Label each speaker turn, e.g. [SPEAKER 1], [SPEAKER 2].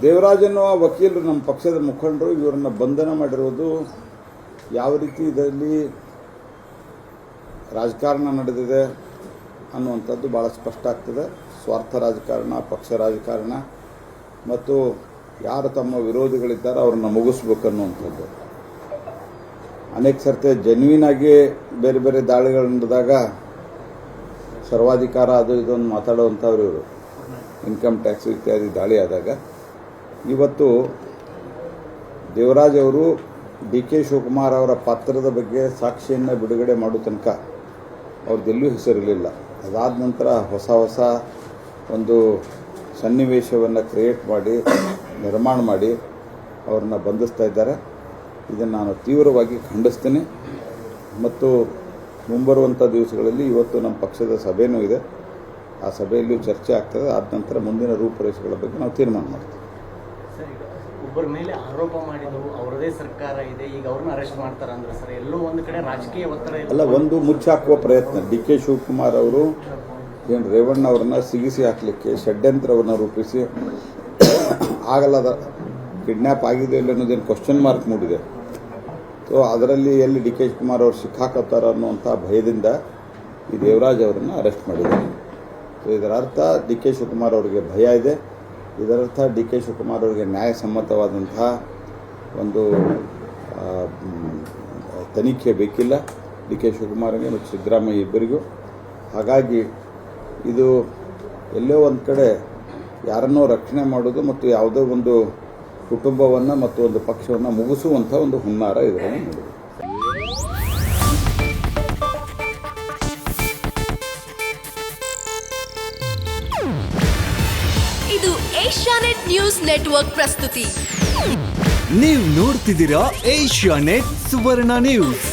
[SPEAKER 1] ದೇವರಾಜ್ ಅನ್ನುವ ವಕೀಲರು ನಮ್ಮ ಪಕ್ಷದ ಮುಖಂಡರು ಇವರನ್ನು ಬಂಧನ ಮಾಡಿರುವುದು ಯಾವ ರೀತಿ ಇದರಲ್ಲಿ ರಾಜಕಾರಣ ನಡೆದಿದೆ ಅನ್ನುವಂಥದ್ದು ಭಾಳ ಸ್ಪಷ್ಟ ಆಗ್ತದೆ. ಸ್ವಾರ್ಥ ರಾಜಕಾರಣ, ಪಕ್ಷ ರಾಜಕಾರಣ ಮತ್ತು ಯಾರು ತಮ್ಮ ವಿರೋಧಿಗಳಿದ್ದಾರೆ ಅವ್ರನ್ನ ಮುಗಿಸ್ಬೇಕನ್ನುವಂಥದ್ದು. ಅನೇಕ ಸರ್ತಿ ಜೆನ್ಯೂನ್ ಆಗಿ ಬೇರೆ ಬೇರೆ ದಾಳಿಗಳು ನಡೆದಾಗ ಸರ್ವಾಧಿಕಾರ ಅದು ಇದೊಂದು ಮಾತಾಡುವಂಥವ್ರು ಇವರು. ಇನ್ಕಮ್ ಟ್ಯಾಕ್ಸ್ ಇತ್ಯಾದಿ ದಾಳಿ ಆದಾಗ ಇವತ್ತು ದೇವರಾಜ್ ಅವರು ಡಿ ಕೆ ಶಿವಕುಮಾರ್ ಅವರ ಪಾತ್ರದ ಬಗ್ಗೆ ಸಾಕ್ಷಿಯನ್ನು ಬಿಡುಗಡೆ ಮಾಡೋ ತನಕ ಅವ್ರದ್ದೆಲ್ಲೂ ಹೆಸರಿರಲಿಲ್ಲ. ಅದಾದ ನಂತರ ಹೊಸ ಒಂದು ಸನ್ನಿವೇಶವನ್ನು ಕ್ರಿಯೇಟ್ ಮಾಡಿ ನಿರ್ಮಾಣ ಮಾಡಿ ಅವ್ರನ್ನ ಬಂಧಿಸ್ತಾ ಇದ್ದಾರೆ. ಇದನ್ನು ನಾನು ತೀವ್ರವಾಗಿ ಖಂಡಿಸ್ತೇನೆ ಮತ್ತು ಮುಂಬರುವಂಥ ದಿವಸಗಳಲ್ಲಿ ಇವತ್ತು ನಮ್ಮ ಪಕ್ಷದ ಸಭೆಯೂ ಇದೆ. ಆ ಸಭೆಯಲ್ಲಿಯೂ ಚರ್ಚೆ ಆಗ್ತದೆ. ಆದ ನಂತರ ಮುಂದಿನ ರೂಪುರೇಷೆಗಳ ಬಗ್ಗೆ ನಾವು ತೀರ್ಮಾನ ಮಾಡ್ತೀವಿ.
[SPEAKER 2] ಒಬ್ಬರ ಮೇಲೆ ಆರೋಪ ಮಾಡಿದವು ಅವರದೇ ಸರ್ಕಾರ ಇದೆ, ಈಗ ಅವ್ರನ್ನ ಅರೆಸ್ಟ್ ಮಾಡ್ತಾರೆ ಅಂದ್ರೆ ಸರ್ ಎಲ್ಲೋ ಒಂದು ಕಡೆ ರಾಜಕೀಯ ಒತ್ತಡ
[SPEAKER 1] ಅಲ್ಲ, ಒಂದು ಮುಚ್ಚಾಕುವ ಪ್ರಯತ್ನ. ಡಿ ಕೆ ಶಿವಕುಮಾರ್ ಅವರು ಏನು ರೇವಣ್ಣ ಅವರನ್ನು ಸಿಗಿಸಿ ಹಾಕಲಿಕ್ಕೆ ಷಡ್ಯಂತ್ರವನ್ನು ರೂಪಿಸಿ ಆಗಲ್ಲದ ಕಿಡ್ನ್ಯಾಪ್ ಆಗಿದೆ ಇಲ್ಲ ಅನ್ನೋದೇನು ಕ್ವಶನ್ ಮಾರ್ಕ್ ಮೂಡಿದೆ. ಸೊ ಅದರಲ್ಲಿ ಎಲ್ಲಿ ಡಿ ಕೆ ಶಿವಕುಮಾರ್ ಅವರು ಸಿಕ್ಕಾಕತ್ತಾರ ಅನ್ನುವಂಥ ಭಯದಿಂದ ಈ ದೇವರಾಜ್ ಅವರನ್ನು ಅರೆಸ್ಟ್ ಮಾಡಿದ್ದಾರೆ. ಸೊ ಇದರ ಅರ್ಥ ಡಿ ಕೆ ಶಿವಕುಮಾರ್ ಅವರಿಗೆ ಭಯ ಇದೆ. ಇದರರ್ಥ ಡಿ ಕೆ ಶಿವಕುಮಾರ್ ಅವರಿಗೆ ನ್ಯಾಯಸಮ್ಮತವಾದಂತಹ ಒಂದು ತನಿಖೆ ಬೇಕಿಲ್ಲ ಡಿ ಕೆ ಶಿವಕುಮಾರ್ಗೆ ಮತ್ತು ಸಿದ್ದರಾಮಯ್ಯ ಇಬ್ಬರಿಗೂ. ಹಾಗಾಗಿ ಇದು ಎಲ್ಲೋ ಒಂದು ಕಡೆ ಯಾರನ್ನೋ ರಕ್ಷಣೆ ಮಾಡೋದು ಮತ್ತು ಯಾವುದೋ ಒಂದು ಕುಟುಂಬವನ್ನು ಮತ್ತು ಒಂದು ಪಕ್ಷವನ್ನು ಮುಗಿಸುವಂಥ ಒಂದು ಹುನ್ನಾರ ಇದರಲ್ಲಿ ನಡೆದಿದೆ.
[SPEAKER 3] ಇದು ಏಷ್ಯಾನೆಟ್ ನ್ಯೂಸ್ ನೆಟ್ವರ್ಕ್ ಪ್ರಸ್ತುತಿ.
[SPEAKER 4] ನೀವು ನೋಡ್ತಿದ್ದೀರಾ ಏಷ್ಯಾನೆಟ್ ಸುವರ್ಣ ನ್ಯೂಸ್.